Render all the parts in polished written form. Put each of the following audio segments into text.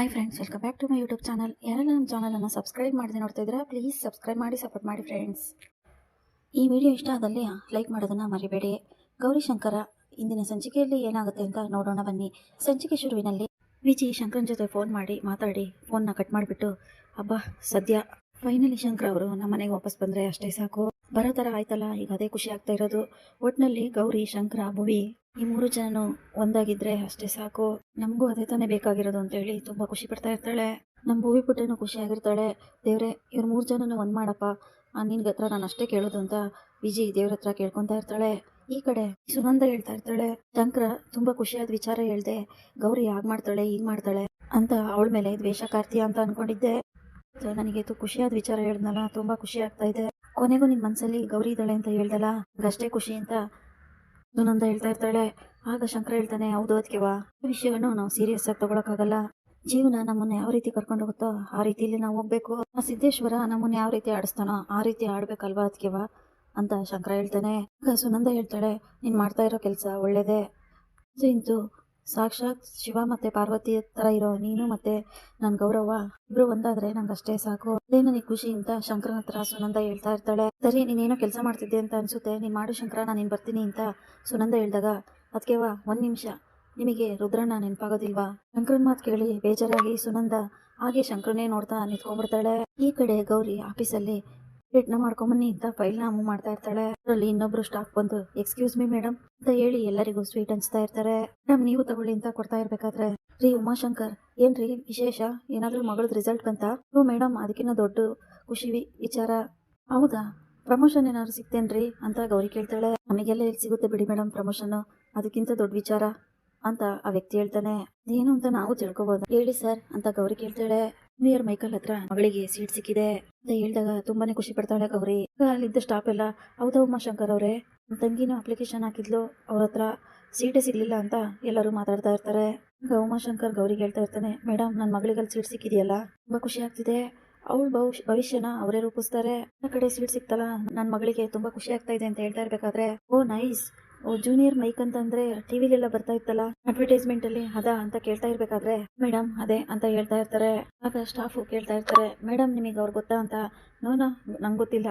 Hi friends, welcome back to my YouTube channel. ಯಾರೆಲ್ಲ ನಮ್ಮ ಚಾನಲನ್ನು ಸಬ್ಸ್ಕ್ರೈಬ್ ಮಾಡದೆ ನೋಡ್ತಾ ಇದ್ದೀರಾ, ಪ್ಲೀಸ್ ಸಬ್ಸ್ಕ್ರೈಬ್ ಮಾಡಿ ಸಪೋರ್ಟ್ ಮಾಡಿ ಫ್ರೆಂಡ್ಸ್. ಈ ವಿಡಿಯೋ ಇಷ್ಟ ಆದಲ್ಲಿ ಲೈಕ್ ಮಾಡೋದನ್ನು ಮರಿಬೇಡಿ. ಗೌರಿಶಂಕರ ಇಂದಿನ ಸಂಚಿಕೆಯಲ್ಲಿ ಏನಾಗುತ್ತೆ ಅಂತ ನೋಡೋಣ ಬನ್ನಿ. ಸಂಚಿಕೆ ಶುರುವಿನಲ್ಲಿ ವಿಜಿ ಶಂಕರನ್ ಜೊತೆ ಫೋನ್ ಮಾಡಿ ಮಾತಾಡಿ ಫೋನ್ನ ಕಟ್ ಮಾಡಿಬಿಟ್ಟು, ಹಬ್ಬ ಸದ್ಯ ಫೈನಲಿ ಶಂಕರ್ ಅವರು ನಮ್ಮ ಮನೆಗೆ ವಾಪಸ್ ಬಂದರೆ ಅಷ್ಟೇ ಸಾಕು, ಬರೋ ಥರ ಆಯ್ತಲ್ಲ, ಈಗ ಅದೇ ಖುಷಿ ಆಗ್ತಾ ಇರೋದು. ಒಟ್ಟಿನಲ್ಲಿ ಗೌರಿ, ಶಂಕರ, ಭುವಿ ಈ ಮೂರು ಜನನು ಒಂದಾಗಿದ್ರೆ ಅಷ್ಟೇ ಸಾಕು, ನಮಗೂ ಅದೇ ತಾನೇ ಬೇಕಾಗಿರೋದು ಅಂತೇಳಿ ತುಂಬ ಖುಷಿ ಪಡ್ತಾ ಇರ್ತಾಳೆ. ನಮ್ಮ ಭುವಿ ಪುಟ್ಟನು ಖುಷಿ ಆಗಿರ್ತಾಳೆ. ದೇವ್ರೆ, ಇವ್ರು ಮೂರು ಜನನು ಒಂದು ಮಾಡಪ್ಪ, ನಿನ್ಗೆ ಹತ್ರ ನಾನು ಅಷ್ಟೇ ಕೇಳೋದು ಅಂತ ವಿಜಿ ದೇವ್ರ ಹತ್ರ ಕೇಳ್ಕೊತಾ ಇರ್ತಾಳೆ. ಈ ಕಡೆ ಸುನಂದ ಹೇಳ್ತಾ ಇರ್ತಾಳೆ, ಶಂಕರ ತುಂಬಾ ಖುಷಿಯಾದ ವಿಚಾರ ಹೇಳ್ದೆ, ಗೌರಿ ಹಾಗೆ ಮಾಡ್ತಾಳೆ ಹೀಗೆ ಮಾಡ್ತಾಳೆ ಅಂತ ಅವಳ ಮೇಲೆ ದ್ವೇಷ ಕಾರ್ತೀಯ ಅಂತ ಅನ್ಕೊಂಡಿದ್ದೆ. ನನಗೆ ಖುಷಿಯಾದ ವಿಚಾರ ಹೇಳಿದ್ನಲ್ಲ, ತುಂಬಾ ಖುಷಿ ಆಗ್ತಾ ಇದೆ. ಕೊನೆಗೂ ನಿನ್ ಮನ್ಸಲ್ಲಿ ಗೌರಿ ಇದ್ದಾಳೆ ಅಂತ ಹೇಳ್ದಲ್ಲ, ಅಷ್ಟೇ ಖುಷಿ ಅಂತ ಸುನಂದ ಹೇಳ್ತಾ ಇರ್ತಾಳೆ. ಆಗ ಶಂಕರ ಹೇಳ್ತಾನೆ, ಹೌದು ಅದಕ್ಕೆವಾ, ವಿಷಯವನ್ನು ನಾವು ಸೀರಿಯಸ್ ಆಗಿ ತಗೊಳಕ್ಕಾಗಲ್ಲ. ಜೀವನ ನಮ್ಮನ್ನ ಯಾವ ರೀತಿ ಕರ್ಕೊಂಡು ಹೋಗುತ್ತೋ ಆ ರೀತಿಯಲ್ಲಿ ನಾವು ಹೋಗ್ಬೇಕು. ಆ ಸಿದ್ದೇಶ್ವರ ನಮ್ಮನ್ನ ಯಾವ ರೀತಿ ಆಡಿಸ್ತಾನೋ ಆ ರೀತಿ ಆಡ್ಬೇಕಲ್ವಾ ಅದಕ್ಕೆವಾ ಅಂತ ಶಂಕರ ಹೇಳ್ತಾನೆ. ಆಗ ಸುನಂದ ಹೇಳ್ತಾಳೆ, ನೀನ್ ಮಾಡ್ತಾ ಇರೋ ಕೆಲಸ ಒಳ್ಳೇದೇ. ಇಂತು ಸಾಕ್ಷಾತ್ ಶಿವ ಮತ್ತೆ ಪಾರ್ವತಿ ತರ ಇರೋ ನೀನು ಮತ್ತೆ ನನ್ ಗೌರವ ಇಬ್ರು ಒಂದಾದ್ರೆ ನಂಗೆ ಅಷ್ಟೇ ಸಾಕು, ಅದೇ ನನಗೆ ಖುಷಿ ಅಂತ ಶಂಕರನ ಹತ್ರ ಸುನಂದ ಹೇಳ್ತಾ ಇರ್ತಾಳೆ. ಸರಿ, ನೀನೇನೋ ಕೆಲಸ ಮಾಡ್ತಿದ್ದೆ ಅಂತ ಅನ್ಸುತ್ತೆ, ನೀನ್ ಮಾಡು ಶಂಕರ, ನಾನು ಬರ್ತೀನಿ ಅಂತ ಸುನಂದ ಹೇಳ್ದಾಗ, ಅದ್ಕೆವಾ ಒಂದ್ ನಿಮಿಷ, ನಿಮಗೆ ರುದ್ರಣ್ಣ ನೆನಪಾಗೋದಿಲ್ವಾ? ಶಂಕರನ್ ಮಾತು ಕೇಳಿ ಬೇಜಾರಾಗಿ ಸುನಂದ ಹಾಗೆ ಶಂಕರನೇ ನೋಡ್ತಾ ನಿಂತ್ಕೊಂಡ್ಬಿಡ್ತಾಳೆ. ಈ ಕಡೆ ಗೌರಿ ಆಫೀಸಲ್ಲಿ ಯತ್ನ ಮಾಡ್ಕೊಂಬನ್ನಿ ಅಂತ ಫೈಲ್ನ ಮೂವ್ ಮಾಡ್ತಾ ಇರ್ತಾಳೆ. ಅದರಲ್ಲಿ ಇನ್ನೊಬ್ರು ಸ್ಟಾಫ್ ಬಂದು, ಎಕ್ಸ್ಕ್ಯೂಸ್ ಮಿ ಮೇಡಮ್ ಅಂತ ಹೇಳಿ ಎಲ್ಲರಿಗೂ ಸ್ವೀಟ್ ಹಂಚ್ತಾ ಇರ್ತಾರೆ. ಮೇಡಮ್ ನೀವು ತಗೊಳ್ಳಿ ಅಂತ ಕೊಡ್ತಾ ಇರ್ಬೇಕಾದ್ರೆ, ರೀ ಉಮಾಶಂಕರ್, ಏನ್ರಿ ವಿಶೇಷ, ಏನಾದ್ರೂ ಮಗಳದ್ ರಿಸಲ್ಟ್ ಬಂತ? ಓ ಮೇಡಮ್, ಅದಕ್ಕಿಂತ ದೊಡ್ಡ ಖುಷಿ ವಿಚಾರ. ಹೌದಾ, ಪ್ರಮೋಷನ್ ಏನಾದ್ರು ಸಿಗ್ತೇನ್ರಿ ಅಂತ ಗೌರಿ ಕೇಳ್ತಾಳೆ. ನಮಗೆಲ್ಲ ಎಲ್ಲಿ ಸಿಗುತ್ತೆ ಬಿಡಿ ಮೇಡಮ್ ಪ್ರಮೋಷನ್, ಅದಕ್ಕಿಂತ ದೊಡ್ಡ ವಿಚಾರ ಅಂತ ಆ ವ್ಯಕ್ತಿ ಹೇಳ್ತಾನೆ. ಏನು ಅಂತ ನಾವು ತಿಳ್ಕೊಬಹುದು, ಹೇಳಿ ಸರ್ ಅಂತ ಗೌರಿ ಕೇಳ್ತಾಳೆ. ನಿಯರ್ ಮೈಕಲ್ ಹತ್ರ ಮಗಳಿಗೆ ಸೀಟ್ ಸಿಕ್ಕಿದೆ ಅಂತ ಹೇಳಿದಾಗ ತುಂಬಾನೇ ಖುಷಿ ಪಡ್ತಾಳೆ ಗೌರಿ. ಅಲ್ಲಿದ್ದ ಸ್ಟಾಪ್ ಎಲ್ಲ, ಹೌದಾ ಉಮಾಶಂಕರ್ ಅವರೇ, ನಮ್ಮ ತಂಗಿನೂ ಅಪ್ಲಿಕೇಶನ್ ಹಾಕಿದ್ಲು, ಅವ್ರ ಹತ್ರ ಸೀಟೇ ಸಿಗ್ಲಿಲ್ಲ ಅಂತ ಎಲ್ಲರೂ ಮಾತಾಡ್ತಾ ಇರ್ತಾರೆ. ಉಮಾಶಂಕರ್ ಗೌರಿಗೆ ಹೇಳ್ತಾ ಇರ್ತಾನೆ, ಮೇಡಮ್ ನನ್ನ ಮಗಳಿಗಲ್ಲಿ ಸೀಟ್ ಸಿಕ್ಕಿದೆಯಲ್ಲ, ತುಂಬಾ ಖುಷಿ ಆಗ್ತಿದೆ, ಅವಳು ಭವಿಷ್ಯನ ಅವರೇ ರೂಪಿಸ್ತಾರೆ, ಆ ಕಡೆ ಸೀಟ್ ಸಿಕ್ತಲ್ಲ, ನನ್ನ ಮಗಳಿಗೆ ತುಂಬಾ ಖುಷಿ ಆಗ್ತಾ ಇದೆ ಅಂತ ಹೇಳ್ತಾ ಇರ್ಬೇಕಾದ್ರೆ, ಓ ನೈಸ್, ಓ ಜೂನಿಯರ್ ಮೈಕ್ ಅಂತಂದ್ರೆ ಟಿವಿಲೆಲ್ಲ ಬರ್ತಾ ಇತ್ತಲ್ಲ ಅಡ್ವರ್ಟೈಸ್ಮೆಂಟ್ ಅಲ್ಲಿ, ಅದಾ ಅಂತ ಕೇಳ್ತಾ ಇರ್ಬೇಕಾದ್ರೆ, ಮೇಡಮ್ ಅದೇ ಅಂತ ಹೇಳ್ತಾ ಇರ್ತಾರೆ. ಆಗ ಸ್ಟಾಫು ಕೇಳ್ತಾ ಇರ್ತಾರೆ, ಮೇಡಮ್ ನಿಮಗೆ ಅವ್ರು ಗೊತ್ತಾ ಅಂತ. ನೋನಾ, ನಂಗೆ ಗೊತ್ತಿಲ್ಲ,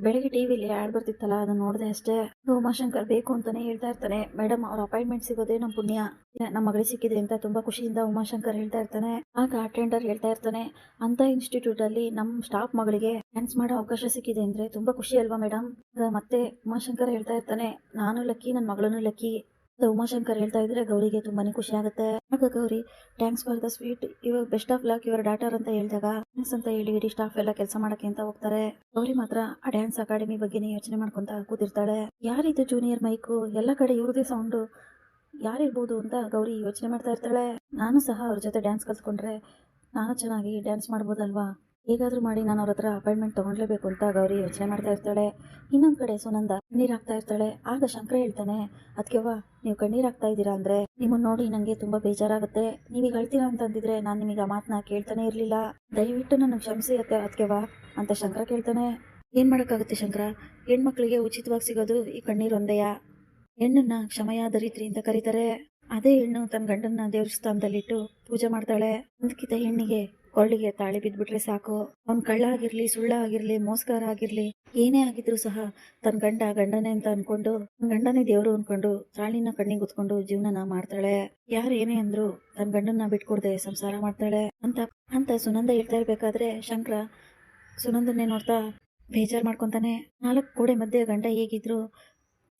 ಬೆಳಗ್ಗೆ ಟಿವಿಲಿ ಆಡ್ ಬರ್ತಿತ್ತಲ್ಲ ಅದನ್ನ ನೋಡಿದೆ ಅಷ್ಟೇ. ಉಮಾಶಂಕರ್ ಬೇಕು ಅಂತಾನೆ ಹೇಳ್ತಾ ಇರ್ತಾನೆ, ಮೇಡಮ್ ಅವ್ರ ಅಪಾಯಿಂಟ್ಮೆಂಟ್ ಸಿಗೋದೇ ನಮ್ ಪುಣ್ಯ, ನಮ್ಮ ಮಗಳಿಗೆ ಸಿಕ್ಕಿದೆ ಅಂತ ತುಂಬಾ ಖುಷಿಯಿಂದ ಉಮಾಶಂಕರ್ ಹೇಳ್ತಾ ಇರ್ತಾನೆ. ಆಗ ಅಟೆಂಡರ್ ಹೇಳ್ತಾ ಇರ್ತಾನೆ, ಅಂತ ಇನ್ಸ್ಟಿಟ್ಯೂಟ್ ಅಲ್ಲಿ ನಮ್ ಸ್ಟಾಫ್ ಮಗಳಿಗೆ ಡ್ಯಾನ್ಸ್ ಮಾಡೋ ಅವಕಾಶ ಸಿಕ್ಕಿದೆ ಅಂದ್ರೆ ತುಂಬಾ ಖುಷಿ ಅಲ್ವಾ ಮೇಡಮ್? ಮತ್ತೆ ಉಮಾಶಂಕರ್ ಹೇಳ್ತಾ ಇರ್ತಾನೆ, ನಾನು ಲಕ್ಕಿ, ನನ್ನ ಮಗಳನ್ನು ಲಕ್ಕಿ. ಉಮಾಶಂಕರ್ ಹೇಳ್ತಾ ಇದ್ರೆ ಗೌರಿಗೆ ತುಂಬಾನೇ ಖುಷಿ ಆಗುತ್ತೆ. ಆಗ Gauri, thanks for the sweet, ಇವಾಗ best of luck your daughter ಅಂತ ಹೇಳಿದಾಗ, ಥ್ಯಾಂಕ್ಸ್ ಅಂತ ಹೇಳಿ ಇಡೀ ಸ್ಟಾಫ್ ಎಲ್ಲ ಕೆಲಸ ಮಾಡಕ್ಕೆ ಅಂತ ಹೋಗ್ತಾರೆ. ಗೌರಿ ಮಾತ್ರ ಆ ಡ್ಯಾನ್ಸ್ ಅಕಾಡೆಮಿ ಬಗ್ಗೆನೇ ಯೋಚನೆ ಮಾಡ್ಕೊಂತ ಕೂತಿರ್ತಾಳೆ. ಯಾರಿದು ಜೂನಿಯರ್ ಮೈಕು, ಎಲ್ಲ ಕಡೆ ಇವ್ರದೇ ಸೌಂಡು, ಯಾರಿರ್ಬೋದು ಅಂತ ಗೌರಿ ಯೋಚನೆ ಮಾಡ್ತಾ ಇರ್ತಾಳೆ. ನಾನು ಸಹ ಅವ್ರ ಜೊತೆ ಡ್ಯಾನ್ಸ್ ಕಲ್ತ್ಕೊಂಡ್ರೆ ನಾನು ಚೆನ್ನಾಗಿ ಡ್ಯಾನ್ಸ್ ಮಾಡ್ಬೋದಲ್ವಾ, ಹೇಗಾದ್ರೂ ಮಾಡಿ ನಾನು ಅವ್ರ ಹತ್ರ ಅಪಾಯಿಂಟ್ಮೆಂಟ್ ತಗೊಳ್ಲೇಬೇಕು ಅಂತ ಗೌರಿ ಯೋಚನೆ ಮಾಡ್ತಾ ಇರ್ತಾಳೆ. ಇನ್ನೊಂದ್ ಕಡೆ ಸುನಂದ ಕಣ್ಣೀರ್ ಹಾಕ್ತಾ ಇರ್ತಾಳೆ. ಆಗ ಶಂಕರ ಹೇಳ್ತಾನೆ, ಅದ್ಕೆವಾ ನೀವು ಕಣ್ಣೀರ್ ಹಾಕ್ತಾ ಇದ್ದೀರಾ ಅಂದ್ರೆ ನಿಮ್ಮನ್ನ ನೋಡಿ ನಂಗೆ ತುಂಬಾ ಬೇಜಾರಾಗುತ್ತೆ, ನೀವೀಗ ಅಳ್ತೀರಾ ಅಂತ ಅಂದಿದ್ರೆ ನಾನು ನಿಮಗೆ ಆ ಮಾತನ್ನ ಕೇಳ್ತಾನೆ ಇರ್ಲಿಲ್ಲ, ದಯವಿಟ್ಟು ನನಗೆ ಕ್ಷಮಿಸಿ ಅದ್ಕೆವಾ ಅಂತ ಶಂಕರ ಕೇಳ್ತಾನೆ. ಏನ್ ಮಾಡಕ್ಕಾಗುತ್ತೆ ಶಂಕರ, ಹೆಣ್ಮಕ್ಳಿಗೆ ಉಚಿತವಾಗಿ ಸಿಗೋದು ಈ ಕಣ್ಣೀರ್ ಒಂದೆಯ, ಹೆಣ್ಣನ್ನ ಕ್ಷಮಯ ದರಿದ್ರಿ ಅಂತ ಕರೀತಾರೆ. ಅದೇ ಹೆಣ್ಣು ತನ್ನ ಗಂಡನ್ನ ದೇವ್ರ ಸ್ಥಾನದಲ್ಲಿಟ್ಟು ಪೂಜೆ ಮಾಡ್ತಾಳೆ. ಅದಕ್ಕಿಂತ ಹೆಣ್ಣಿಗೆ ಕೊಳ್ಳಿಗೆ ತಾಳಿ ಬಿದ್ಬಿಟ್ರೆ ಸಾಕು, ಅವ್ನ್ ಕಳ್ಳ ಆಗಿರ್ಲಿ, ಸುಳ್ಳ ಆಗಿರ್ಲಿ, ಮೋಸಗಾರ ಆಗಿರ್ಲಿ, ಏನೇ ಆಗಿದ್ರು ಸಹ ತನ್ನ ಗಂಡನೇ ಅಂತ ಅನ್ಕೊಂಡು, ಗಂಡನೇ ದೇವ್ರು ಅನ್ಕೊಂಡು ತಾಳಿನ ಕಣ್ಣಿಗೆ ಉತ್ಕೊಂಡು ಜೀವನನ ಮಾಡ್ತಾಳೆ. ಯಾರು ಏನೇ ಅಂದ್ರು ತನ್ನ ಗಂಡನ್ನ ಬಿಟ್ಕೊಡ್ದೆ ಸಂಸಾರ ಮಾಡ್ತಾಳೆ ಅಂತ ಸುನಂದ ಹೇಳ್ತಾ ಇರ್ಬೇಕಾದ್ರೆ, ಶಂಕರ ಸುನಂದನ್ನೇ ನೋಡ್ತಾ ಬೇಜಾರ್ ಮಾಡ್ಕೊಂತಾನೆ. 4 ಗೋಡೆ ಮಧ್ಯೆ ಗಂಡ ಹೇಗಿದ್ರು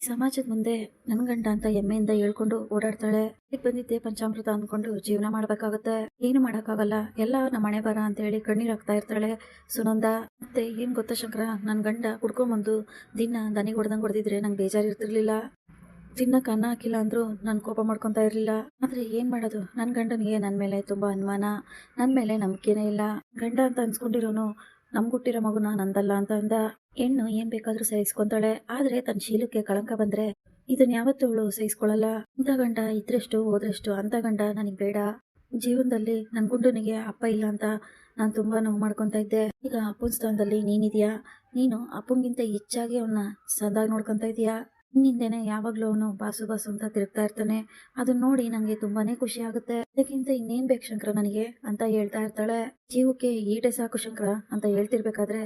ಸಮಾಜದ ಮುಂದೆ ನನ್ ಗಂಡ ಅಂತ ಹೆಮ್ಮೆಯಿಂದ ಹೇಳ್ಕೊಂಡು ಓಡಾಡ್ತಾಳೆ. ಈಗ ಬಂದಿದ್ದೆ ಪಂಚಾಮೃತ ಅಂದ್ಕೊಂಡು ಜೀವನ ಮಾಡ್ಬೇಕಾಗತ್ತೆ, ಏನು ಮಾಡಕ್ಕಾಗಲ್ಲ, ಎಲ್ಲ ನಮ್ಮ ಹಣೆ ಬರ ಅಂತ ಹೇಳಿ ಕಣ್ಣೀರ್ ಹಾಕ್ತಾ ಇರ್ತಾಳೆ ಸುನಂದ. ಮತ್ತೆ ಏನ್ ಗೊತ್ತಾ ಶಂಕರ, ನನ್ ಗಂಡ ಕುಡ್ಕೊಂಬಂದು ದಿನ ದನಿಗೆ ಹೊಡೆದಂಗ್ ಹೊಡೆದಿದ್ರೆ ನಂಗೆ ಬೇಜಾರ್ ಇರ್ತಿರ್ಲಿಲ್ಲ, ತಿನ್ನಕ್ ಅನ್ನ ಹಾಕಿಲ್ಲ ಅಂದ್ರು ನನ್ ಕೋಪ ಮಾಡ್ಕೊಂತ ಇರ್ಲಿಲ್ಲ. ಆದ್ರೆ ಏನ್ ಮಾಡೋದು, ನನ್ ಗಂಡನಿಗೆ ನನ್ ಮೇಲೆ ತುಂಬಾ ಅನುಮಾನ, ನನ್ ಮೇಲೆ ನಂಬಿಕೆನೇ ಇಲ್ಲ, ಗಂಡ ಅಂತ ಅನ್ಸ್ಕೊಂಡಿರೋನು ನಮ್ಗುಟ್ಟಿರೋ ಮಗುನ ನಂದಲ್ಲ ಅಂತ ಅಂದ. ಹೆಣ್ಣು ಏನ್ ಬೇಕಾದ್ರೂ ಸಹಿಸ್ಕೊಂತಾಳೆ, ಆದ್ರೆ ತನ್ನ ಶೀಲಕ್ಕೆ ಕಳಂಕ ಬಂದ್ರೆ ಇದನ್ನ ಯಾವತ್ತೂ ಅವಳು ಸಹಿಸ್ಕೊಳ್ಳಲ್ಲ. ಇಂಥ ಗಂಡ ಇದ್ರೆಷ್ಟು ಹೋದ್ರೆಷ್ಟು, ಅಂತ ಗಂಡ ನನಗ್ ಬೇಡ. ಜೀವನದಲ್ಲಿ ನನ್ ಗುಂಡನಿಗೆ ಅಪ್ಪ ಇಲ್ಲ ಅಂತ ನಾನು ತುಂಬಾ ನೋವು ಮಾಡ್ಕೊಂತ ಇದ್ದೆ, ಈಗ ಅಪ್ಪನ ಸ್ಥಾನದಲ್ಲಿ ನೀನಿದ್ಯಾ, ನೀನು ಅಪ್ಪಂಗಿಂತ ಹೆಚ್ಚಾಗಿ ಅವನ್ನ ಸದಾಗಿ ನೋಡ್ಕೊಂತ ಇದೀಯಾ, ಹಿಂದಿಂದೇನೆ ಯಾವಾಗಲೂ ಅವನು ಬಾಸು ಬಾಸು ಅಂತ ತಿರುಗ್ತಾ ಇರ್ತಾನೆ. ಅದನ್ನ ನೋಡಿ ನನಗೆ ತುಂಬಾನೇ ಖುಷಿ ಆಗುತ್ತೆ. ಅದಕ್ಕಿಂತ ಇನ್ನೇನ್ ಬೇಕು ಶಂಕರ ನನಗೆ ಅಂತ ಹೇಳ್ತಾ ಇರ್ತಾಳೆ. ಜೀವಕ್ಕೆ ಈಟೆ ಸಾಕು ಶಂಕರ ಅಂತ ಹೇಳ್ತಿರ್ಬೇಕಾದ್ರೆ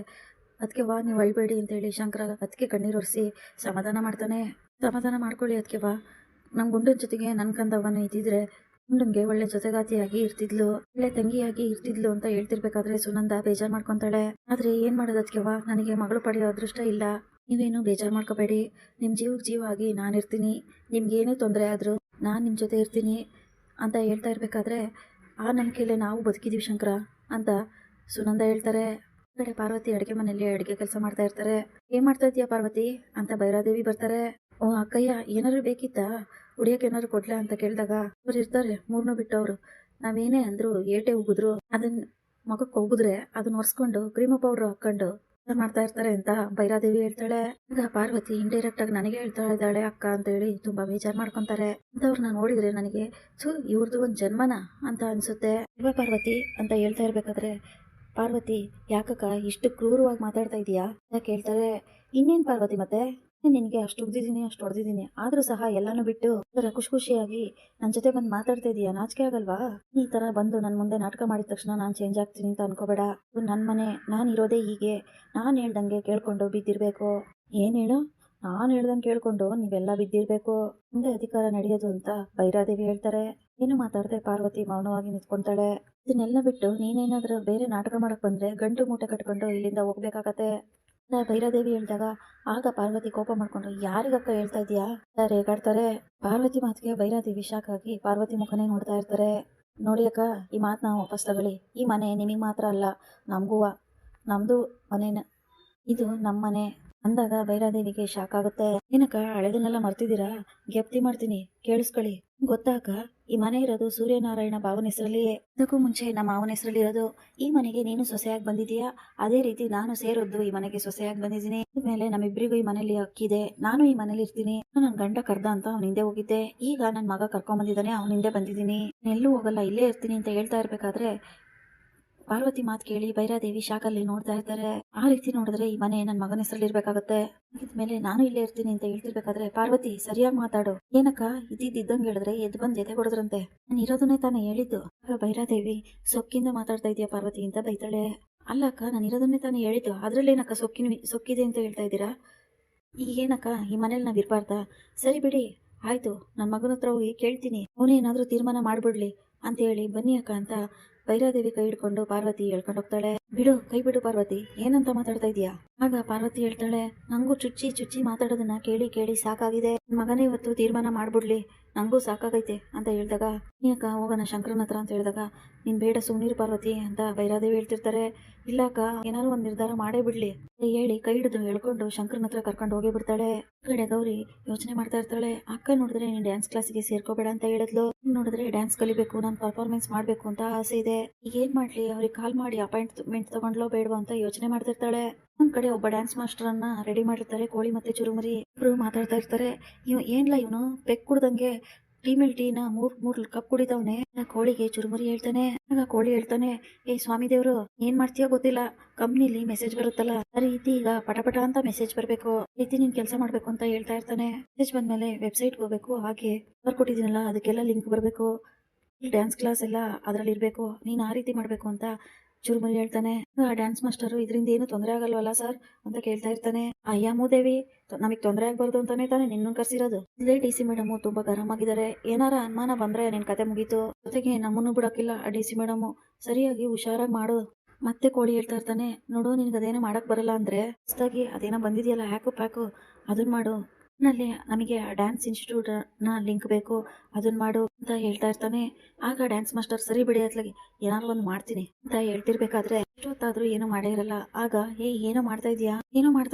ಅದಕ್ಕೆ ವಾ ನೀವು ಅಳ್ಬೇಡಿ ಅಂತೇಳಿ ಶಂಕರ ಅದಕ್ಕೆ ಕಣ್ಣೀರು ಒರೆಸಿ ಸಮಾಧಾನ ಮಾಡ್ತಾನೆ. ಸಮಾಧಾನ ಮಾಡ್ಕೊಳ್ಳಿ ಅದಕ್ಕೆ ವಾ, ನಮ್ಮ ಗುಂಡನ ಜೊತೆಗೆ ನನ್ನ ಕಂದವನು ಇದ್ದಿದ್ರೆ ಗುಂಡನ್ಗೆ ಒಳ್ಳೆ ಜೊತೆಗಾತಿಯಾಗಿ ಇರ್ತಿದ್ಲು, ಒಳ್ಳೆ ತಂಗಿಯಾಗಿ ಇರ್ತಿದ್ಲು ಅಂತ ಹೇಳ್ತಿರ್ಬೇಕಾದ್ರೆ ಸುನಂದ ಬೇಜಾರ್ ಮಾಡ್ಕೊಂತಾಳೆ. ಆದ್ರೆ ಏನ್ ಮಾಡೋದು ಅದಕ್ಕೆ ವಾ, ನನಗೆ ಮಗಳು ಪಡೆಯೋ ಅದೃಷ್ಟ ಇಲ್ಲ. ನೀವೇನು ಬೇಜಾರು ಮಾಡ್ಕೋಬೇಡಿ, ನಿಮ್ಮ ಜೀವಕ್ಕೆ ಜೀವ ಆಗಿ ನಾನಿರ್ತೀನಿ, ನಿಮ್ಗೇನೇ ತೊಂದರೆ ಆದರೂ ನಾನು ನಿಮ್ಮ ಜೊತೆ ಇರ್ತೀನಿ ಅಂತ ಹೇಳ್ತಾ ಇರ್ಬೇಕಾದ್ರೆ ಆ ನಂಬಿಕೆಯಲ್ಲೇ ನಾವು ಬದುಕಿದೀವಿ ಶಂಕರ ಅಂತ ಸುನಂದ ಹೇಳ್ತಾರೆ. ಈ ಕಡೆ ಪಾರ್ವತಿ ಅಡುಗೆ ಮನೆಯಲ್ಲಿ ಅಡುಗೆ ಕೆಲಸ ಮಾಡ್ತಾ ಇರ್ತಾರೆ. ಏನ್ ಮಾಡ್ತಾ ಇದೀಯಾ ಪಾರ್ವತಿ ಅಂತ ಭೈರಾದೇವಿ ಬರ್ತಾರೆ. ಓ ಅಕ್ಕಯ್ಯ, ಏನಾದ್ರು ಬೇಕಿತ್ತಾ, ಕುಡಿಯೋಕೆ ಏನಾದ್ರು ಕೊಡ್ಲಾ ಅಂತ ಕೇಳಿದಾಗ ಅವ್ರು ಇರ್ತಾರೆ ಮೂರ್ನೂ ಬಿಟ್ಟವ್ರು. ನಾವೇನೇ ಅಂದ್ರು ಏಟೆ ಉಗಿದ್ರು ಅದನ್ನ ಮಗಕ್ಕೆ ಉಗಿದ್ರೆ ಅದನ್ನ ಒರೆಸ್ಕೊಂಡು ಕ್ರೀಮ್ ಪೌಡ್ರ್ ಹಾಕೊಂಡು ಮಾಡ್ತಾ ಇರ್ತಾರೆ ಅಂತ ಭೈರಾದೇವಿ ಹೇಳ್ತಾಳೆ. ಈಗ ಪಾರ್ವತಿ ಇಂಡೈರೆಕ್ಟ್ ಆಗಿ ನನಗೆ ಹೇಳ್ತಾ ಇದ್ದಾಳೆ ಅಕ್ಕ ಅಂತ ಹೇಳಿ ತುಂಬಾ ಬೇಜಾರ್ ಮಾಡ್ಕೊಂತಾರೆ. ಅಂತವ್ರನ್ನ ನೋಡಿದ್ರೆ ನನಗೆ ಇವ್ರದ್ದು ಒಂದ್ ಜನ್ಮನ ಅಂತ ಅನ್ಸುತ್ತೆ. ಇವ ಪಾರ್ವತಿ ಅಂತ ಹೇಳ್ತಾ ಇರ್ಬೇಕಾದ್ರೆ ಪಾರ್ವತಿ ಯಾಕಕ್ಕ ಇಷ್ಟು ಕ್ರೂರವಾಗಿ ಮಾತಾಡ್ತಾ ಇದೀಯಾ ಅಂತ ಕೇಳ್ತಾರೆ. ಇನ್ನೇನ್ ಪಾರ್ವತಿ ಮತ್ತೆ ನಿನಗೆ ಅಷ್ಟು ಉಗ್ದಿದ್ದೀನಿ ಅಷ್ಟು ಹೊಡೆದಿದ್ದೀನಿ ಆದ್ರೂ ಸಹ ಎಲ್ಲಾನು ಬಿಟ್ಟು ಖುಷಿ ಖುಷಿಯಾಗಿ ನನ್ನ ಜೊತೆ ಬಂದು ಮಾತಾಡ್ತಾ ಇದೀಯಾ, ನಾಚಿಕೆ ಆಗಲ್ವಾ? ಈ ತರ ಬಂದು ನನ್ನ ಮುಂದೆ ನಾಟಕ ಮಾಡಿದ ತಕ್ಷಣ ನಾನು ಚೇಂಜ್ ಆಗ್ತೀನಿ ಅಂತ ಅನ್ಕೋಬೇಡ. ನನ್ನ ಮನೆ, ನಾನು ಇರೋದೇ ಹೀಗೆ, ನಾನು ಹೇಳ್ದಂಗೆ ಕೇಳ್ಕೊಂಡು ಬಿದ್ದಿರ್ಬೇಕು. ಏನ್ ಹೇಳು, ನಾನು ಹೇಳ್ದಂಗೆ ಕೇಳ್ಕೊಂಡು ನೀವೆಲ್ಲ ಬಿದ್ದಿರ್ಬೇಕು, ಮುಂದೆ ಅಧಿಕಾರ ನಡೆಯೋದು ಅಂತ ಭೈರಾದೇವಿ ಹೇಳ್ತಾರೆ. ಏನು ಮಾತಾಡ್ದೆ ಪಾರ್ವತಿ ಮೌನವಾಗಿ ನಿಂತ್ಕೊಂತಾಳೆ. ಇದನ್ನೆಲ್ಲ ಬಿಟ್ಟು ನೀನೇನಾದ್ರೂ ಬೇರೆ ನಾಟಕ ಮಾಡಕ್ ಬಂದ್ರೆ ಗಂಟು ಮೂಟೆ ಕಟ್ಕೊಂಡು ಇಲ್ಲಿಂದ ಹೋಗ್ಬೇಕಾಗತ್ತೆ ಭೈರಾದೇವಿ ಹೇಳಿದಾಗ ಆಗ ಪಾರ್ವತಿ ಕೋಪ ಮಾಡ್ಕೊಂಡು ಯಾರಿಗಕ್ಕ ಹೇಳ್ತಾ ಇದೀಯಾ ಅಂತ ರೇಗಾಡ್ತಾರೆ. ಪಾರ್ವತಿ ಮಾತಿಗೆ ಭೈರಾದೇವಿ ಶಾಕ್ ಆಗಿ ಪಾರ್ವತಿ ಮುಖನೇ ನೋಡ್ತಾ ಇರ್ತಾರೆ. ನೋಡಿ ಅಕ್ಕ, ಈ ಮಾತನ್ನ ವಾಪಸ್ ತಗೊಳ್ಳಿ. ಈ ಮನೆ ನಿಮಗೆ ಮಾತ್ರ ಅಲ್ಲ, ನಮಗೂ ನಮ್ದು ಮನೇನ, ಇದು ನಮ್ಮ ಮನೆ ಅಂದಾಗ ಭೈರಾದೇವಿಗೆ ಶಾಕ್ ಆಗುತ್ತೆ. ಏನಕ್ಕ ಹಳೆದನ್ನೆಲ್ಲ ಮರ್ತಿದ್ದೀರಾ? ಗೆಪ್ತಿ ಮಾಡ್ತೀನಿ ಕೇಳಿಸ್ಕೊಳ್ಳಿ. ಗೊತ್ತಾಕ ಈ ಮನೆ ಇರೋದು ಸೂರ್ಯನಾರಾಯಣ ಭಾವನ ಹೆಸರಲ್ಲಿ, ಇದಕ್ಕೂ ಮುಂಚೆ ನಮ್ಮ ಮಾವನ ಹೆಸರಲ್ಲಿ ಇರೋದು. ಈ ಮನೆಗೆ ನೀನು ಸೊಸೆಯಾಗಿ ಬಂದಿದೀಯಾ, ಅದೇ ರೀತಿ ನಾನು ಸೇರಿದ್ದು ಈ ಮನೆಗೆ ಸೊಸೆಯಾಗಿ ಬಂದಿದ್ದೀನಿ. ಇದ್ಮೇಲೆ ನಮ್ಮಿಬ್ಬರಿಗೂ ಈ ಮನೇಲಿ ಹಕ್ಕಿದೆ. ನಾನು ಈ ಮನೇಲಿ ಇರ್ತೀನಿ. ನನ್ನ ಗಂಡ ಕರ್ದ ಅಂತ ಅವ್ನ ಹಿಂದೆ ಹೋಗಿದ್ದೆ, ಈಗ ನನ್ನ ಮಗ ಕರ್ಕೊಂಡ್ ಬಂದಿದ್ದಾನೆ, ಅವನ ಹಿಂದೆ ಬಂದಿದ್ದೀನಿ. ಎಲ್ಲೂ ಹೋಗಲ್ಲ, ಇಲ್ಲೇ ಇರ್ತೀನಿ ಅಂತ ಹೇಳ್ತಾ ಇರ್ಬೇಕಾದ್ರೆ ಪಾರ್ವತಿ ಮಾತು ಕೇಳಿ ಭೈರಾದೇವಿ ಶಾಕಲ್ಲಿ ನೋಡ್ತಾ ಇರ್ತಾರೆ. ಆ ರೀತಿ ನೋಡಿದ್ರೆ ಈ ಮನೆ ನನ್ನ ಮಗನ ಹೆಸರಲ್ಲಿ ಇರ್ಬೇಕಾಗತ್ತೆ, ಇದ್ಮೇಲೆ ನಾನು ಇಲ್ಲೇ ಇರ್ತೀನಿ ಅಂತ ಹೇಳ್ತಿರ್ಬೇಕಾದ್ರೆ ಪಾರ್ವತಿ ಸರಿಯಾಗಿ ಮಾತಾಡು. ಏನಕ್ಕ ಇದ್ದಂಗೆ ಹೇಳಿದ್ರೆ ಎದ್ದು ಬಂದು ಎದೆ ಕೊಡದ್ರಂತೆ, ನಾನು ಇರೋದನ್ನೇ ತಾನೇ ಹೇಳಿದ್ದು. ಭೈರಾದೇವಿ ಸೊಕ್ಕಿಂದ ಮಾತಾಡ್ತಾ ಇದೀಯ ಪಾರ್ವತಿ ಅಂತ ಬೈತಾಳೆ. ಅಲ್ಲ ಅಕ್ಕ, ನಾನು ಇರೋದನ್ನೇ ತಾನೇ ಹೇಳಿದ್ದು, ಅದ್ರಲ್ಲೇನಕ್ಕ ಸೊಕ್ಕಿದೆ ಅಂತ ಹೇಳ್ತಾ ಇದ್ದೀರಾ? ಈಗ ಏನಕ್ಕ ಈ ಮನೇಲಿ ನಾವ್ ಇರ್ಬಾರ್ದಾ? ಸರಿ ಬಿಡಿ, ಆಯ್ತು, ನನ್ನ ಮಗನ ಹತ್ರ ಹೋಗಿ ಕೇಳ್ತೀನಿ, ಅವನೇನಾದ್ರೂ ತೀರ್ಮಾನ ಮಾಡ್ಬಿಡ್ಲಿ ಅಂತ ಹೇಳಿ ಬನ್ನಿ ಅಕ್ಕ ಅಂತ ಭೈರಾದೇವಿ ಕೈ ಹಿಡ್ಕೊಂಡು ಪಾರ್ವತಿ ಹೇಳ್ಕೊಂಡು ಹೋಗ್ತಾಳೆ. ಬಿಡು, ಕೈ ಬಿಡು ಪಾರ್ವತಿ, ಏನಂತ ಮಾತಾಡ್ತಾ ಇದೀಯಾ? ಆಗ ಪಾರ್ವತಿ ಹೇಳ್ತಾಳೆ, ನಂಗೂ ಚುಚ್ಚಿ ಮಾತಾಡೋದನ್ನ ಕೇಳಿ ಕೇಳಿ ಸಾಕಾಗಿದೆ, ಮಗನೇ ಇವತ್ತು ತೀರ್ಮಾನ ಮಾಡ್ಬಿಡ್ಲಿ, ನಂಗೂ ಸಾಕಾಗೈತೆ ಅಂತ ಹೇಳಿದಾಗ ನೀನಕ್ಕ ಹೋಗೋಣ ಶಂಕರನ ಹತ್ರ ಅಂತ ಹೇಳಿದಾಗ ನೀನ್ ಬೇಡ ಸುಮ್ನೀರು ಪಾರ್ವತಿ ಅಂತ ಭೈರಾದೇವಿ ಹೇಳ್ತಿರ್ತಾರೆ. ಇಲ್ಲ ಅಕ್ಕ, ಏನಾದ್ರು ಒಂದ್ ನಿರ್ಧಾರ ಮಾಡೇ ಬಿಡ್ಲಿ ಹೇಳಿ ಕೈ ಹಿಡಿದು ಹೇಳ್ಕೊಂಡು ಶಂಕರನ ಹತ್ರ ಕರ್ಕೊಂಡು ಹೋಗೇ ಬಿಡ್ತಾಳೆ. ಈ ಕಡೆ ಗೌರಿ ಯೋಚನೆ ಮಾಡ್ತಾ ಇರ್ತಾಳೆ. ಅಕ್ಕ ನೋಡಿದ್ರೆ ನೀನ್ ಡ್ಯಾನ್ಸ್ ಕ್ಲಾಸಿಗೆ ಸೇರ್ಕೋಬೇಡ ಅಂತ ಹೇಳಿದ್ಲು, ನೋಡಿದ್ರೆ ಡ್ಯಾನ್ಸ್ ಕಲಿಬೇಕು, ನಾನು ಪರ್ಫಾರ್ಮೆನ್ಸ್ ಮಾಡ್ಬೇಕು ಅಂತ ಆಸೆ ಇದೆ. ಈಗ ಏನ್ ಮಾಡ್ಲಿ, ಅವ್ರಿಗೆ ಕಾಲ್ ಮಾಡಿ ಅಪಾಯಿಂಟ್ಮೆಂಟ್ ತಗೊಂಡ್ಲೋ ಬೇಡವಾ ಅಂತ ಯೋಚನೆ ಮಾಡ್ತಿರ್ತಾಳೆ. ಒಂದ್ ಕಡೆ ಒಬ್ಬ ಡ್ಯಾನ್ಸ್ ಮಾಸ್ಟರ್ ಅನ್ನ ರೆಡಿ ಮಾಡಿರ್ತಾರೆ. ಕೋಳಿ ಮತ್ತೆ ಚುರುಮುರಿ ಇಬ್ರು ಮಾತಾಡ್ತಾ ಇರ್ತಾರೆ. ಏನ್ಲ ಇವನು ಪೆಕ್ ಕುಡ್ದಂಗೆ ಟೀಮೇಲ್ ಟೀನ ಮೂರ್ ಕಪ್ ಕುಡಿದವನೆ. ಕೋಳಿಗೆ ಚುರುಮುರಿ ಹೇಳ್ತಾನೆ. ಆಗ ಕೋಳಿ ಹೇಳ್ತಾನೆ, ಏ ಸ್ವಾಮಿ ದೇವ್ರು, ಏನ್ ಮಾಡ್ತೀಯೋ ಗೊತ್ತಿಲ್ಲ, ಕಂಪ್ನಿಲಿ ಮೆಸೇಜ್ ಬರುತ್ತಲ್ಲ ಆ ರೀತಿ ಈಗ ಪಟಪಟ ಅಂತ ಮೆಸೇಜ್ ಬರ್ಬೇಕು, ರೀತಿ ನೀನ್ ಕೆಲಸ ಮಾಡ್ಬೇಕು ಅಂತ ಹೇಳ್ತಾ ಇರ್ತಾನೆ. ಮೆಸೇಜ್ ಬಂದ್ಮೇಲೆ ವೆಬ್ಸೈಟ್ ಹೋಗ್ಬೇಕು, ಹಾಗೆ ಬರ್ಕೊಟ್ಟಿದ್ದೀನಲ್ಲ ಅದಕ್ಕೆಲ್ಲ ಲಿಂಕ್ ಬರ್ಬೇಕು, ಡ್ಯಾನ್ಸ್ ಕ್ಲಾಸ್ ಎಲ್ಲ ಅದ್ರಲ್ಲಿ ಇರ್ಬೇಕು, ನೀನ್ ಆ ರೀತಿ ಮಾಡ್ಬೇಕು ಅಂತ ಚುರುಮುರಿ ಹೇಳ್ತಾನೆ. ಡ್ಯಾನ್ಸ್ ಮಾಸ್ಟರ್ ಇದರಿಂದ ಏನು ತೊಂದರೆ ಆಗಲ್ವಲ್ಲ ಸರ್ ಅಂತ ಕೇಳ್ತಾ ಇರ್ತಾನೆ. ಅಯ್ಯ ಮೂದೇವಿ, ನಮಗ್ ತೊಂದರೆ ಆಗ್ಬಾರ್ದು ಅಂತಾನೆ ತಾನೇ ನಿನ್ನ ಕರ್ಸಿರೋದು. ಇಲ್ಲೇ ಡಿ ಸಿ ಮೇಡಮ್ ತುಂಬಾ ಗರಂ ಆಗಿದ್ದಾರೆ, ಏನಾರ ಅನುಮಾನ ಬಂದ್ರೆ ನಿನ್ ಕತೆ ಮುಗೀತು, ಜೊತೆಗೆ ನಮ್ಮನ್ನು ಬಿಡಕ್ಕಿಲ್ಲ ಡಿ ಸಿ ಮೇಡಮ್, ಸರಿಯಾಗಿ ಹುಷಾರಾಗಿ ಮಾಡು. ಮತ್ತೆ ಕೋಳಿ ಹೇಳ್ತಾ ಇರ್ತಾನೆ, ನೋಡು ನಿನ್ಗೆ ಅದೇನೋ ಮಾಡಕ್ ಬರಲ್ಲ ಅಂದ್ರೆ ಹೊಸದಾಗಿ ಅದೇನೋ ಬಂದಿದೆಯಲ್ಲ ಹ್ಯಾಕು ಪ್ಯಾಕು ಅದನ್ನ ಮಾಡು, ನಲ್ಲಿ ನಮಗೆ ಡ್ಯಾನ್ಸ್ ಇನ್ಸ್ಟಿಟ್ಯೂಟ್ ನ ಲಿಂಕ್ ಬೇಕು, ಅದನ್ನ ಮಾಡು ಅಂತ ಹೇಳ್ತಾ ಇರ್ತಾನೆ. ಆಗ ಡ್ಯಾನ್ಸ್ ಮಾಸ್ಟರ್ ಸರಿ ಬಿಡಿ ಅತ್ಲಾಗೆ ಏನಾದ್ರು ಒಂದು ಮಾಡ್ತೀನಿ ಅಂತ ಹೇಳ್ತಿರ್ಬೇಕಾದ್ರೆ ಎಷ್ಟೊತ್ತಾದ್ರೂ ಏನೋ ಮಾಡೇ ಇರಲ್ಲ. ಆಗ ಏನೋ ಮಾಡ್ತಾ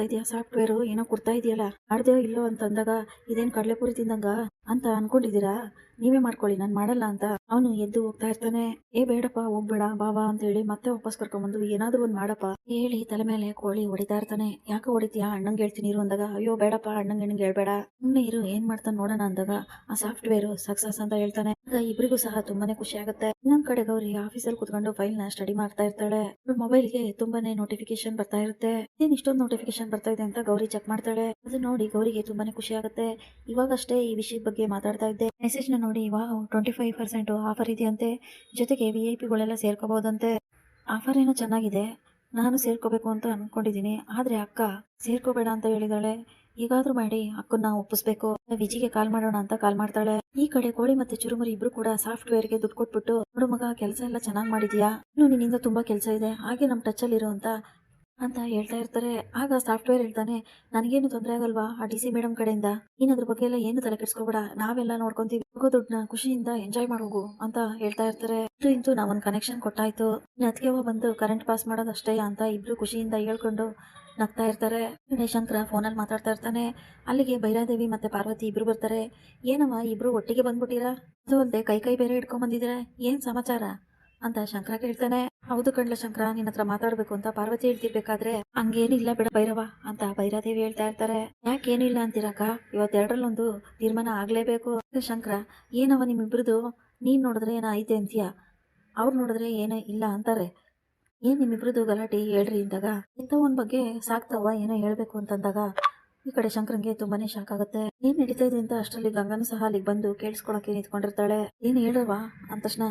ಇದೀಯಾ ಸಾಫ್ಟ್ವೇರ್ ಏನೋ ಕೊಡ್ತಾ ಇದೆಯಲ್ಲ, ಮಾಡ್ದೇವೋ ಇಲ್ಲೋ ಅಂತ ಅಂದಾಗ ಇದೇನ್ ಕಡಲೆಪುರಿ ತಿಂದಂಗ ಅಂತ ಅನ್ಕೊಂಡಿದೀರಾ, ನೀವೇ ಮಾಡ್ಕೊಳ್ಳಿ ನಾನು ಮಾಡಲ್ಲ ಅಂತ ಅವನು ಎದ್ದು ಹೋಗ್ತಾ ಇರ್ತಾನೆ. ಬೇಡಪ್ಪ ಹೋಗ್ಬೇಡ ಬಾಬಾ ಅಂತ ಹೇಳಿ ಮತ್ತೆ ವಾಪಸ್ ಕರ್ಕೊಂಡ್ಬಂದು ಏನಾದ್ರು ಒಂದ್ ಮಾಡಪ್ಪ ಹೇಳಿ ತಲೆ ಮೇಲೆ ಕೋಳಿ ಹೊಡಿತಾ ಇರ್ತಾನೆ. ಯಾಕೆ ಹೊಡಿತೀಯಾ, ಅಣ್ಣಂಗೆ ಹೇಳ್ತೀನಿ ಇರು ಅಂದಾಗ, ಅಯ್ಯೋ ಬೇಡಪ್ಪ ಅಣ್ಣಂಗೆ ಹೇಳ್ಬೇಡ, ಸುಮ್ನೆ ಇರು ಏನ್ ಮಾಡ್ತಾನೆ ನೋಡೋಣ ಅಂದಾಗ ಆ ಸಾಫ್ಟ್ವೇರ್ ಸಕ್ಸಸ್ ಅಂತ ಹೇಳ್ತಾನೆ. ಆಗ ಇಬ್ರಿಗೂ ಸಹ ತುಂಬಾನೇ ಖುಷಿ ಆಗುತ್ತೆ. ಇನ್ನೊಂದ್ ಕಡೆ ಗೌರಿ ಆಫೀಸಲ್ಲಿ ಕುತ್ಕೊಂಡು ಫೈಲ್ ನ ಸ್ಟಡಿ ಮಾಡ್ತಾ ಇರ್ತಾಳೆ. ಮೊಬೈಲ್ಗೆ ತುಂಬಾನೇ ನೋಟಿಫಿಕೇಶನ್ ಬರ್ತಾ ಇರುತ್ತೆ. ಏನ್ ಇಷ್ಟೊಂದು ನೋಟಿಫಿಕೇಶನ್ ಬರ್ತಾ ಇದೆ ಅಂತ ಗೌರಿ ಚೆಕ್ ಮಾಡ್ತಾಳೆ. ಅದು ನೋಡಿ ಗೌರಿಗೆ ತುಂಬಾನೇ ಖುಷಿ ಆಗುತ್ತೆ. ಇವಾಗಷ್ಟೇ ಈ ವಿಷಯದ ಬಗ್ಗೆ ಮಾತಾಡ್ತಾ ಇದ್ದೆ, ಮೆಸೇಜ್ ನ ನೋಡಿ ವಾವ್ 25% ಆಫರ್ ಇದೆಯಂತೆ, ಜೊತೆಗೆ VIP ಸೇರ್ಕೋಬಹುದಂತೆ. ಆಫರ್ ಏನೋ ಚೆನ್ನಾಗಿದೆ, ನಾನು ಸೇರ್ಕೋಬೇಕು ಅಂತ ಅನ್ಕೊಂಡಿದೀನಿ. ಆದ್ರೆ ಅಕ್ಕ ಸೇರ್ಕೋಬೇಡ ಅಂತ ಹೇಳಿದಾಳೆ. ಹೇಗಾದ್ರೂ ಮಾಡಿ ಅಕ್ಕನ್ನ ಒಪ್ಪಿಸ್ಬೇಕು. ವಿಜಿಗೆ ಕಾಲ್ ಮಾಡೋಣ ಅಂತ ಕಾಲ್ ಮಾಡ್ತಾಳೆ. ಈ ಕಡೆ ಕೋಳಿ ಮತ್ತೆ ಚುರುಮುರಿ ಇಬ್ರು ಕೂಡ ಸಾಫ್ಟ್ವೇರ್ಗೆ ದುಡ್ಡು ಕೊಟ್ಬಿಟ್ಟು, ನೋಡು ಮಗ ಕೆಲಸ ಎಲ್ಲ ಚೆನ್ನಾಗ್ ಮಾಡಿದ್ಯಾ, ಇನ್ನು ನಿನ್ನಿಂದ ತುಂಬಾ ಕೆಲಸ ಇದೆ, ಹಾಗೆ ನಮ್ ಟಚ್ ಅಲ್ಲಿ ಇರು ಅಂತ ಹೇಳ್ತಾ ಇರ್ತಾರೆ. ಆಗ ಸಾಫ್ಟ್ವೇರ್ ಹೇಳ್ತಾನೆ, ನನಗೇನು ತೊಂದರೆ ಆಗಲ್ವಾ ಆ DC ಮೇಡಮ್ ಕಡೆಯಿಂದ, ನೀನ್ ಅದ್ರ ಬಗ್ಗೆ ಎಲ್ಲ ಏನು ತಲೆ ಕೆಡ್ಸ್ಕೊಬೇಡ, ನಾವೆಲ್ಲ ನೋಡ್ಕೊಂತೀವಿ, ಹೋಗೋ ದುಡ್ಡನ್ನ ಖುಷಿಯಿಂದ ಎಂಜಾಯ್ ಮಾಡೋಗು ಅಂತ ಹೇಳ್ತಾ ಇರ್ತಾರೆ. ಇಂತೂ ನಾವೊಂದ್ ಕನೆಕ್ಷನ್ ಕೊಟ್ಟಾಯ್ತು, ಅದಕ್ಕೆ ಬಂದು ಕರೆಂಟ್ ಪಾಸ್ ಮಾಡೋದಷ್ಟೇ ಅಂತ ಇಬ್ರು ಖುಷಿಯಿಂದ ಹೇಳ್ಕೊಂಡು ನಗ್ತಾ ಇರ್ತಾರೆ. ಶಂಕರ ಫೋನಲ್ಲಿ ಮಾತಾಡ್ತಾ ಇರ್ತಾನೆ. ಅಲ್ಲಿಗೆ ಭೈರಾದೇವಿ ಮತ್ತೆ ಪಾರ್ವತಿ ಇಬ್ರು ಬರ್ತಾರೆ. ಏನವ ಇಬ್ರು ಒಟ್ಟಿಗೆ ಬಂದ್ಬಿಟ್ಟಿರಾ, ಅದು ಅಲ್ದೆ ಕೈ ಬೇರೆ ಇಟ್ಕೊಂಡ್ ಬಂದಿದ್ದೀರಾ, ಏನ್ ಸಮಾಚಾರ ಅಂತ ಶಂಕರ ಕೇಳ್ತಾನೆ. ಹೌದು ಕಣ್ಲ ಶಂಕರ, ನಿನ್ನ ಹತ್ರ ಮಾತಾಡ್ಬೇಕು ಅಂತ ಪಾರ್ವತಿ ಹೇಳ್ತಿರ್ಬೇಕಾದ್ರೆ, ಹಂಗೇನಿಲ್ಲ ಬಿಡ ಭೈರವ ಅಂತ ಭೈರಾದೇವಿ ಹೇಳ್ತಾ ಇರ್ತಾರೆ. ಯಾಕೇನಿಲ್ಲ ಅಂತೀರಕ್ಕ, ಇವತ್ತೆರಡರಲ್ಲೊಂದು ತೀರ್ಮಾನ ಆಗ್ಲೇಬೇಕು. ಶಂಕರ, ಏನವ ನಿಮ್ಮಿಬ್ರದು, ನೀನ್ ನೋಡಿದ್ರೆ ಏನೋ ಐತೆ ಅಂತೀಯ, ಅವ್ರು ನೋಡಿದ್ರೆ ಏನೋ ಇಲ್ಲ ಅಂತಾರೆ, ಏನ್ ನಿಮ್ಮಿಬ್ರದು ಗಲಾಟೆ ಹೇಳ್ರಿ ಅಂದಾಗ, ಇಂಥವನ್ ಬಗ್ಗೆ ಸಾಕ್ತವ ಏನೋ ಹೇಳ್ಬೇಕು ಅಂತಂದಾಗ ಈ ಕಡೆ ಶಂಕರಂಗೆ ತುಂಬಾನೇ ಶಾಕ್ ಆಗುತ್ತೆ. ಏನ್ ನಡೀತಾ ಇದೆ ಅಂತ ಅಷ್ಟರಲ್ಲಿ ಗಂಗನು ಸಹ ಅಲ್ಲಿಗೆ ಬಂದು ಕೇಳಿಸ್ಕೊಳಕ್ಕೆ ನಿಂತ್ಕೊಂಡಿರ್ತಾಳೆ. ಏನ್ ಹೇಳವ ಅಂದ ತಕ್ಷಣ,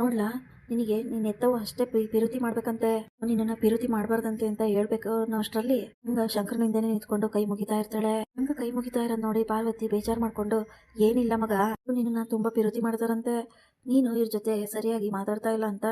ನೋಡ್ಲಾ ನಿನಗೆ ನೀನ್ ಎತ್ತವ ಅಷ್ಟೇ ಪಿರುತಿ ಮಾಡ್ಬೇಕಂತೆ, ನಿನ್ನ ಪಿರುತಿ ಮಾಡ್ಬಾರ್ದಂತೆ ಅಂತ ಹೇಳ್ಬೇಕು ಅನ್ನೋ ಅಷ್ಟರಲ್ಲಿ ಹಂಗ ಶಂಕರನಿಂದನೇ ನಿಂತ್ಕೊಂಡು ಕೈ ಮುಗಿತಾ ಇರ್ತಾಳೆ. ಹಂಗ ಕೈ ಮುಗಿತಾ ಇರೋದ್ ನೋಡಿ ಪಾರ್ವತಿ ಬೇಜಾರ್ ಮಾಡ್ಕೊಂಡು, ಏನಿಲ್ಲ ಮಗ, ನಿನ್ನ ತುಂಬಾ ಪಿರುತಿ ಮಾಡ್ತಾರಂತೆ, ನೀನು ಇವ್ರ ಜೊತೆ ಸರಿಯಾಗಿ ಮಾತಾಡ್ತಾ ಇಲ್ಲ ಅಂತ,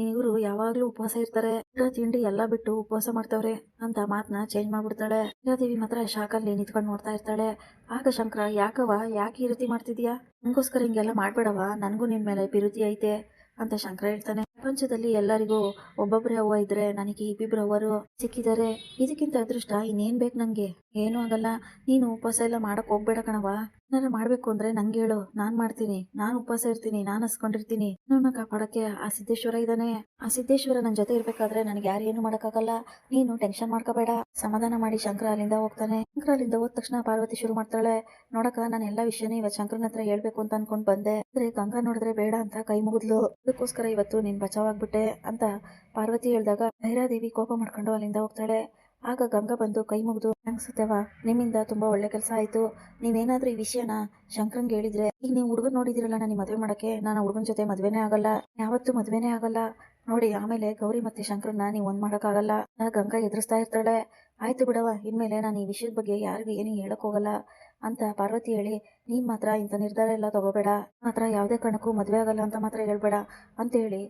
ಇವರು ಯಾವಾಗ್ಲೂ ಉಪವಾಸ ಇರ್ತಾರೆ, ತಿಂಡಿ ಎಲ್ಲಾ ಬಿಟ್ಟು ಉಪವಾಸ ಮಾಡ್ತಾವ್ರೆ ಅಂತ ಮಾತನ್ನ ಚೇಂಜ್ ಮಾಡ್ಬಿಡ್ತಾಳೆ. ದೇವಿ ಮಾತ್ರ ಶಾಕಲ್ಲಿ ನಿಂತ್ಕೊಂಡು ನೋಡ್ತಾ ಇರ್ತಾಳೆ. ಆಗ ಶಂಕರ, ಯಾಕೆ ಈ ರೀತಿ ಮಾಡ್ತಿದ್ಯಾ, ನಂಗೋಸ್ಕರ ಹಿಂಗೆಲ್ಲ ಮಾಡ್ಬೇಡವ, ನನ್ಗೂ ನಿನ್ ಮೇಲೆ ಪಿರುತಿ ಐತೆ ಅಂತ ಶಂಕರ ಹೇಳ್ತಾನೆ. ಪ್ರಪಂಚದಲ್ಲಿ ಎಲ್ಲರಿಗೂ ಒಬ್ಬೊಬ್ರೆ ಅವ್ವ ಇದ್ರೆ, ನನಗೆ ಇಬ್ಬಿಬ್ರು ಅವ್ವರು ಸಿಕ್ಕಿದ್ದಾರೆ, ಇದಕ್ಕಿಂತ ಅದೃಷ್ಟ ಇನ್ನೇನ್ ಬೇಕು ನಂಗೆ, ಏನೂ ಆಗಲ್ಲ, ನೀನು ಉಪವಾಸ ಎಲ್ಲ ಮಾಡಕ್ ಹೋಗ್ಬೇಡ ಕಣವ, ಏನಾರ ಮಾಡ್ಬೇಕು ಅಂದ್ರೆ ನಂಗೆ ಹೇಳು, ನಾನ್ ಮಾಡ್ತೀನಿ, ನಾನ್ ಉಪವಾಸ ಇರ್ತೀನಿ, ನಾನ್ ಹಸ್ಕೊಂಡಿರ್ತೀನಿ, ನನ್ನ ಕಾಪಾಡಕ್ಕೆ ಆ ಸಿದ್ದೇಶ್ವರ ಇದ್ದಾನೆ, ಆ ಸಿದ್ದೇಶ್ವರ ನನ್ ಜೊತೆ ಇರ್ಬೇಕಾದ್ರೆ ನನಗೆ ಯಾರು ಏನು ಮಾಡಕ್ಕಾಗಲ್ಲ, ನೀನು ಟೆನ್ಷನ್ ಮಾಡ್ಕೋಬೇಡ, ಸಮಾಧಾನ ಮಾಡಿ ಶಂಕರ ಅಲ್ಲಿಂದ ಹೋಗ್ತಾನೆ. ಶಂಕರ ಅಲ್ಲಿಂದ ಹೋದ ತಕ್ಷಣ ಪಾರ್ವತಿ ಶುರು ಮಾಡ್ತಾಳೆ, ನೋಡಕ ನಾನು ಎಲ್ಲಾ ವಿಷಯನ ಇವತ್ತು ಶಂಕರನ ಹತ್ರ ಹೇಳ್ಬೇಕು ಅಂತ ಅನ್ಕೊಂಡ್ ಬಂದೆ, ಆದ್ರೆ ಗಂಗಾ ನೋಡಿದ್ರೆ ಬೇಡ ಅಂತ ಕೈ ಮುಗಿದ್ಲು, ಅದಕ್ಕೋಸ್ಕರ ಇವತ್ತು ನೀನ್ ಬಚಾವಾಗ್ಬಿಟ್ಟೆ ಅಂತ ಪಾರ್ವತಿ ಹೇಳಿದಾಗ ಭೈರಾದೇವಿ ಕೋಪ ಮಾಡ್ಕೊಂಡು ಅಲ್ಲಿಂದ ಹೋಗ್ತಾಳೆ. ಆಗ ಗಂಗಾ ಬಂದು ಕೈ ಮುಗಿದು, ಅನ್ಸುತ್ತೇವ ನಿಮ್ಮಿಂದ ತುಂಬಾ ಒಳ್ಳೆ ಕೆಲಸ ಆಯ್ತು, ನೀವೇನಾದ್ರೂ ಈ ವಿಷಯನ ಶಂಕರಂಗೆ ಹೇಳಿದ್ರೆ, ಈಗ ನೀವು ಹುಡುಗನ್ ನೋಡಿದಿರಲ್ಲ ನನಗೆ ಮದ್ವೆ ಮಾಡಕ್ಕೆ, ನಾನು ಹುಡುಗನ ಜೊತೆ ಮದ್ವೆನೇ ಆಗಲ್ಲ, ಯಾವತ್ತೂ ಮದ್ವೆನೇ ಆಗಲ್ಲ ನೋಡಿ, ಆಮೇಲೆ ಗೌರಿ ಮತ್ತೆ ಶಂಕರನ್ನ ನೀವು ಒಂದ್ ಮಾಡಕ್ಕಾಗಲ್ಲ. ಗಂಗಾ ಎದುರಿಸ್ತಾ ಇರ್ತಾಳೆ. ಆಯ್ತು ಬಿಡವ, ಇನ್ಮೇಲೆ ನಾನು ಈ ವಿಷಯದ ಬಗ್ಗೆ ಯಾರಿಗೂ ಏನು ಹೇಳಕ್ ಹೋಗಲ್ಲ ಅಂತ ಪಾರ್ವತಿ ಹೇಳಿ, ನೀನ್ ಮಾತ್ರ ಇಂಥ ನಿರ್ಧಾರ ಎಲ್ಲ ತಗೋಬೇಡ, ಮಾತ್ರ ಯಾವ್ದೇ ಕಾರಣಕ್ಕೂ ಮದ್ವೆ ಆಗಲ್ಲ ಅಂತ ಮಾತ್ರ ಹೇಳ್ಬೇಡ ಅಂತ ಹೇಳಿ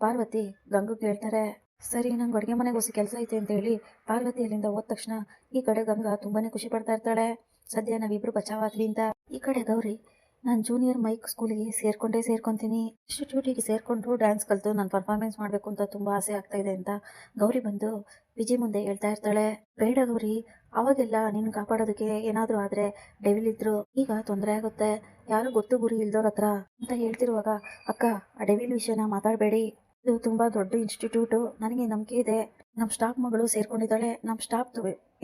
ಪಾರ್ವತಿ ಗಂಗಗೆ ಹೇಳ್ತಾರೆ. ಸರಿ, ನಂಗೆ ಅಡುಗೆ ಮನೆಗೆ ಹೊಸ ಕೆಲಸ ಐತೆ ಅಂತ ಹೇಳಿ ಪಾರ್ವತಿ ಅಲ್ಲಿಂದ ಹೋದ ತಕ್ಷಣ ಈ ಕಡೆ ಗಂಗಾ ತುಂಬಾನೇ ಖುಷಿ ಪಡ್ತಾ ಇರ್ತಾಳೆ. ಸದ್ಯ ನಾವಿಬ್ರು ಬಚಾವಾದ್ವಿ ಅಂತ. ಈ ಕಡೆ ಗೌರಿ, ನಾನು ಜೂನಿಯರ್ ಮೈಕ್ ಸ್ಕೂಲಿಗೆ ಸೇರ್ಕೊಂತೀನಿ, ಇನ್ಸ್ಟಿಟ್ಯೂಟಿಗೆ ಸೇರ್ಕೊಂಡು ಡ್ಯಾನ್ಸ್ ಕಲಿತು ನಾನು ಪರ್ಫಾರ್ಮೆನ್ಸ್ ಮಾಡಬೇಕು ಅಂತ ತುಂಬಾ ಆಸೆ ಆಗ್ತಾ ಇದೆ ಅಂತ ಗೌರಿ ಬಂದು ವಿಜಯ್ ಮುಂದೆ ಹೇಳ್ತಾ ಇರ್ತಾಳೆ. ಬೇಡ ಗೌರಿ, ಅವಾಗೆಲ್ಲ ನಿನ್ನ ಕಾಪಾಡೋದಕ್ಕೆ ಏನಾದ್ರೂ ಆದ್ರೆ ಡೆವಿಲ್ ಇದ್ರು, ಈಗ ತೊಂದರೆ ಆಗುತ್ತೆ, ಯಾರು ಗೊತ್ತು ಗುರಿ ಇಲ್ದವ್ರ ಹತ್ರ ಅಂತ ಹೇಳ್ತಿರುವಾಗ, ಅಕ್ಕ ಆ ಡೆವಿಲ್ ವಿಷಯನ ಮಾತಾಡಬೇಡಿ, ಇದು ತುಂಬಾ ದೊಡ್ಡ ಇನ್ಸ್ಟಿಟ್ಯೂಟ್, ನನಗೆ ನಂಬಿಕೆ ಇದೆ, ನಮ್ಮ ಸ್ಟಾಫ್ ಮಗಳು ಸೇರ್ಕೊಂಡಿದ್ದಾಳೆ, ನಮ್ಮ ಸ್ಟಾಫ್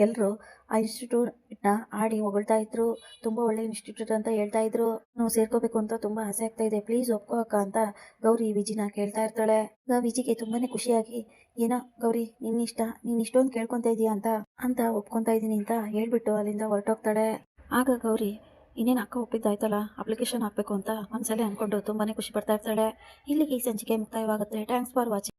ಎಲ್ಲರೂ ಆ ಇನ್ಸ್ಟಿಟ್ಯೂಟ್ ನ ಆಡಿ ಹೊಗಳ್ತಾ ಇದ್ರು, ತುಂಬಾ ಒಳ್ಳೆ ಇನ್ಸ್ಟಿಟ್ಯೂಟ್ ಅಂತ ಹೇಳ್ತಾ ಇದ್ರು, ನಾವು ಸೇರ್ಕೋಬೇಕು ಅಂತ ತುಂಬಾ ಆಸೆ ಆಗ್ತಾ ಇದೆ, ಪ್ಲೀಸ್ ಒಪ್ಕೋ ಅಕ್ಕ ಅಂತ ಗೌರಿ ವಿಜಿನ ಕೇಳ್ತಾ ಇರ್ತಾಳೆ. ವಿಜಿಗೆ ತುಂಬಾನೇ ಖುಷಿಯಾಗಿ, ಏನೋ ಗೌರಿ ನಿನ್ನ ಇಷ್ಟ, ನೀನ್ ಇಷ್ಟೊಂದು ಕೇಳ್ಕೊಂತ ಇದೀಯ ಅಂತ ಒಪ್ಕೊಂತ ಇದೀನಿ ಅಂತ ಹೇಳ್ಬಿಟ್ಟು ಅಲ್ಲಿಂದ ಹೊರಟೋಗ್ತಾಳೆ. ಆಗ ಗೌರಿ, ಇನ್ನೇನು ಅಕ್ಕ ಒಪ್ಪಿದ್ದಾಯ್ತಲ್ಲ, ಅಪ್ಲಿಕೇಶನ್ ಹಾಕ್ಬೇಕು ಅಂತ ಒಂದ್ಸಲ ಅನ್ಕೊಂಡು ತುಂಬಾನೇ ಖುಷಿ ಪಡ್ತಾ ಇರ್ತಾಳೆ. ಇಲ್ಲಿಗೆ ಈ ಸಂಚಿಕೆ ಮುಕ್ತಾಯವಾಗುತ್ತೆ. Thanks for watching.